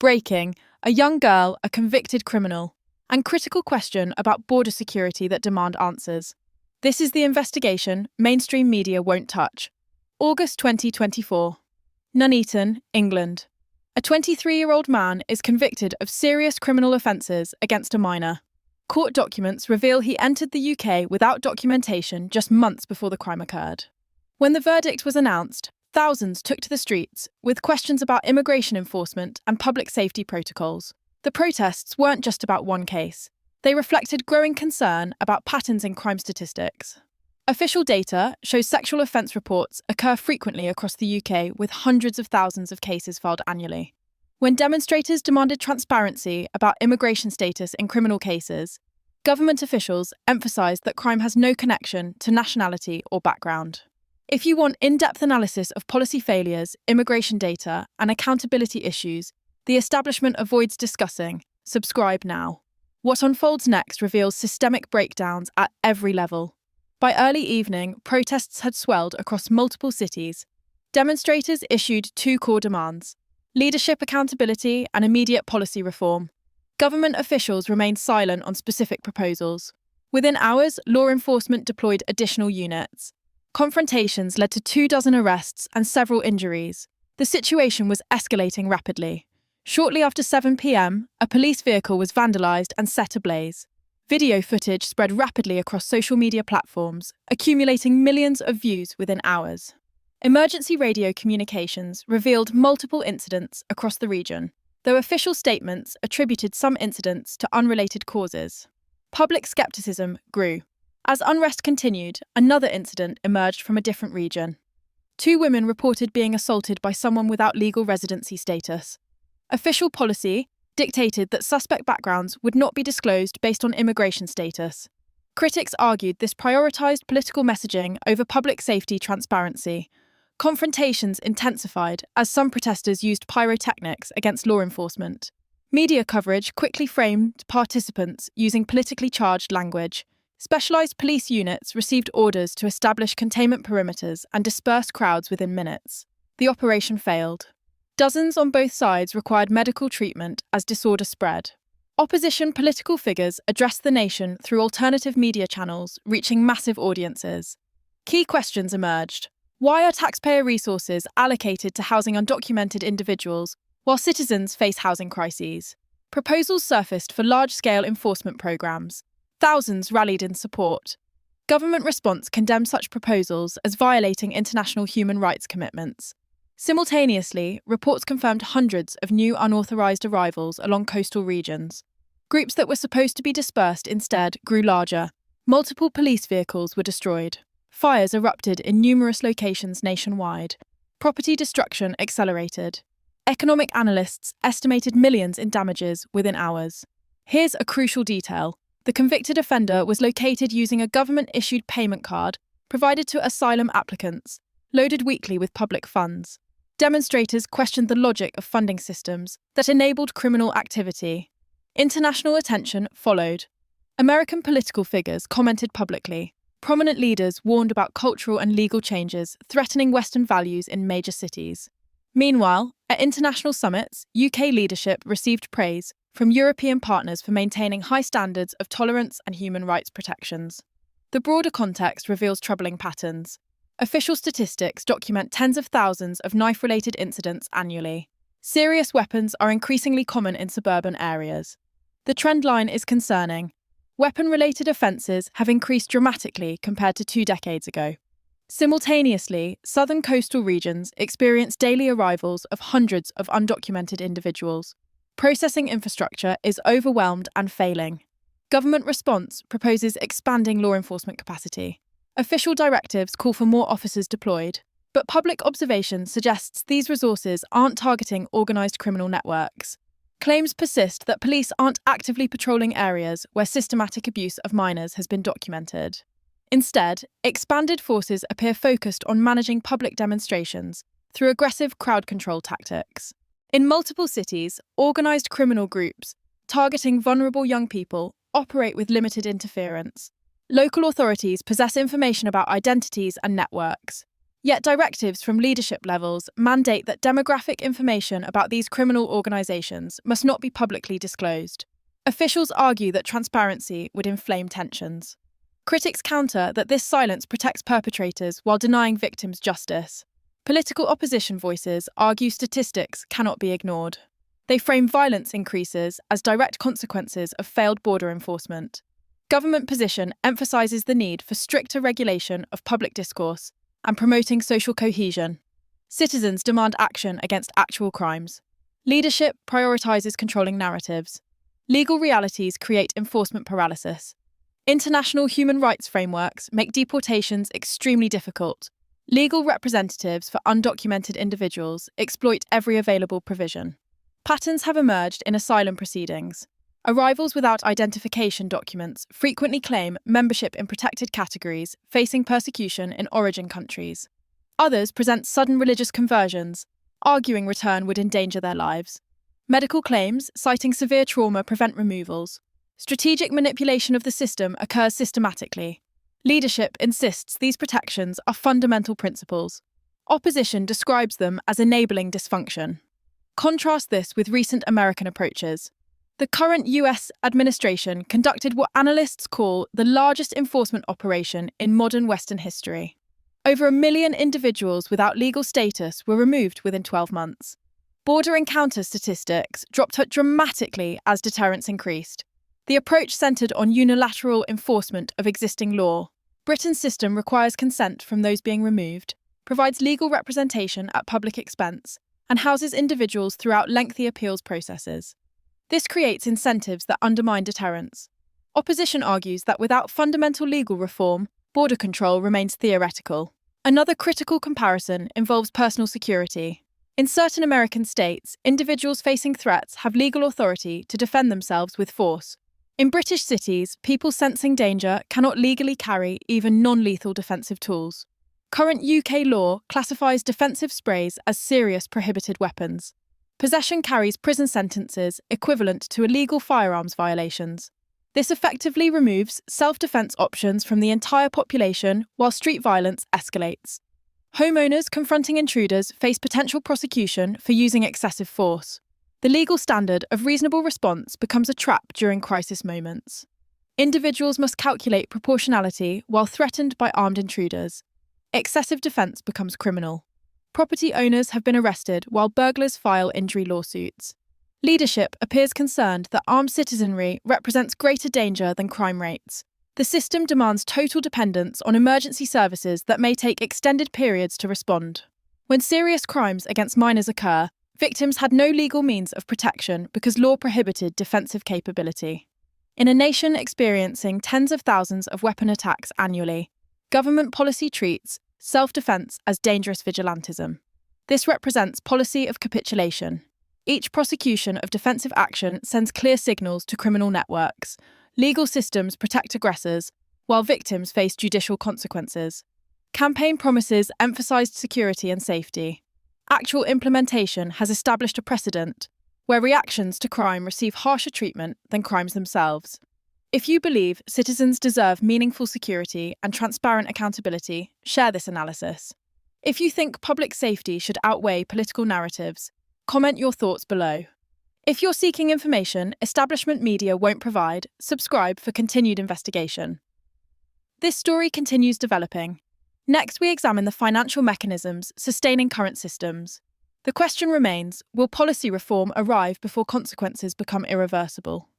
Breaking: a young girl, a convicted criminal, and critical question about border security that demand answers. This is the investigation mainstream media won't touch. August 2024. Nuneaton, England. A 23-year-old man is convicted of serious criminal offences against a minor. Court documents reveal he entered the UK without documentation just months before the crime occurred. When the verdict was announced, thousands took to the streets with questions about immigration enforcement and public safety protocols. The protests weren't just about one case. They reflected growing concern about patterns in crime statistics. Official data shows sexual offence reports occur frequently across the UK, with hundreds of thousands of cases filed annually. When demonstrators demanded transparency about immigration status in criminal cases, government officials emphasised that crime has no connection to nationality or background. If you want in-depth analysis of policy failures, immigration data, and accountability issues the establishment avoids discussing, subscribe now. What unfolds next reveals systemic breakdowns at every level. By early evening, protests had swelled across multiple cities. Demonstrators issued two core demands: leadership accountability and immediate policy reform. Government officials remained silent on specific proposals. Within hours, law enforcement deployed additional units. Confrontations led to 24 arrests and several injuries. The situation was escalating rapidly. Shortly after 7 p.m, a police vehicle was vandalised and set ablaze. Video footage spread rapidly across social media platforms, accumulating millions of views within hours. Emergency radio communications revealed multiple incidents across the region, though official statements attributed some incidents to unrelated causes. Public skepticism grew. As unrest continued, another incident emerged from a different region. 2 women reported being assaulted by someone without legal residency status. Official policy dictated that suspect backgrounds would not be disclosed based on immigration status. Critics argued this prioritised political messaging over public safety transparency. Confrontations intensified as some protesters used pyrotechnics against law enforcement. Media coverage quickly framed participants using politically charged language. Specialised police units received orders to establish containment perimeters and disperse crowds within minutes. The operation failed. Dozens on both sides required medical treatment as disorder spread. Opposition political figures addressed the nation through alternative media channels, reaching massive audiences. Key questions emerged. Why are taxpayer resources allocated to housing undocumented individuals while citizens face housing crises? Proposals surfaced for large-scale enforcement programs. Thousands rallied in support. Government response condemned such proposals as violating international human rights commitments. Simultaneously, reports confirmed hundreds of new unauthorised arrivals along coastal regions. Groups that were supposed to be dispersed instead grew larger. Multiple police vehicles were destroyed. Fires erupted in numerous locations nationwide. Property destruction accelerated. Economic analysts estimated millions in damages within hours. Here's a crucial detail. The convicted offender was located using a government-issued payment card provided to asylum applicants, loaded weekly with public funds. Demonstrators questioned the logic of funding systems that enabled criminal activity. International attention followed. American political figures commented publicly. Prominent leaders warned about cultural and legal changes threatening Western values in major cities. Meanwhile, at international summits, UK leadership received praise from European partners for maintaining high standards of tolerance and human rights protections. The broader context reveals troubling patterns. Official statistics document tens of thousands of knife-related incidents annually. Serious weapons are increasingly common in suburban areas. The trend line is concerning. Weapon-related offences have increased dramatically compared to 2 decades ago. Simultaneously, southern coastal regions experience daily arrivals of hundreds of undocumented individuals. Processing infrastructure is overwhelmed and failing. Government response proposes expanding law enforcement capacity. Official directives call for more officers deployed, but public observation suggests these resources aren't targeting organised criminal networks. Claims persist that police aren't actively patrolling areas where systematic abuse of minors has been documented. Instead, expanded forces appear focused on managing public demonstrations through aggressive crowd control tactics. In multiple cities, organised criminal groups, targeting vulnerable young people, operate with limited interference. Local authorities possess information about identities and networks. Yet directives from leadership levels mandate that demographic information about these criminal organisations must not be publicly disclosed. Officials argue that transparency would inflame tensions. Critics counter that this silence protects perpetrators while denying victims justice. Political opposition voices argue statistics cannot be ignored. They frame violence increases as direct consequences of failed border enforcement. Government position emphasises the need for stricter regulation of public discourse and promoting social cohesion. Citizens demand action against actual crimes. Leadership prioritises controlling narratives. Legal realities create enforcement paralysis. International human rights frameworks make deportations extremely difficult. Legal representatives for undocumented individuals exploit every available provision. Patterns have emerged in asylum proceedings. Arrivals without identification documents frequently claim membership in protected categories, facing persecution in origin countries. Others present sudden religious conversions, arguing return would endanger their lives. Medical claims citing severe trauma prevent removals. Strategic manipulation of the system occurs systematically. Leadership insists these protections are fundamental principles. Opposition describes them as enabling dysfunction. Contrast this with recent American approaches. The current US administration conducted what analysts call the largest enforcement operation in modern Western history. Over 1 million individuals without legal status were removed within 12 months. Border encounter statistics dropped dramatically as deterrence increased. The approach centred on unilateral enforcement of existing law. Britain's system requires consent from those being removed, provides legal representation at public expense, and houses individuals throughout lengthy appeals processes. This creates incentives that undermine deterrence. Opposition argues that without fundamental legal reform, border control remains theoretical. Another critical comparison involves personal security. In certain American states, individuals facing threats have legal authority to defend themselves with force. In British cities, people sensing danger cannot legally carry even non-lethal defensive tools. Current UK law classifies defensive sprays as serious prohibited weapons. Possession carries prison sentences equivalent to illegal firearms violations. This effectively removes self-defense options from the entire population while street violence escalates. Homeowners confronting intruders face potential prosecution for using excessive force. The legal standard of reasonable response becomes a trap during crisis moments. Individuals must calculate proportionality while threatened by armed intruders. Excessive defense becomes criminal. Property owners have been arrested while burglars file injury lawsuits. Leadership appears concerned that armed citizenry represents greater danger than crime rates. The system demands total dependence on emergency services that may take extended periods to respond. When serious crimes against minors occur, victims had no legal means of protection because law prohibited defensive capability. In a nation experiencing tens of thousands of weapon attacks annually, government policy treats self-defense as dangerous vigilantism. This represents policy of capitulation. Each prosecution of defensive action sends clear signals to criminal networks. Legal systems protect aggressors, while victims face judicial consequences. Campaign promises emphasised security and safety. Actual implementation has established a precedent where reactions to crime receive harsher treatment than crimes themselves. If you believe citizens deserve meaningful security and transparent accountability, share this analysis. If you think public safety should outweigh political narratives, comment your thoughts below. If you're seeking information establishment media won't provide, subscribe for continued investigation. This story continues developing. Next, we examine the financial mechanisms sustaining current systems. The question remains, will policy reform arrive before consequences become irreversible?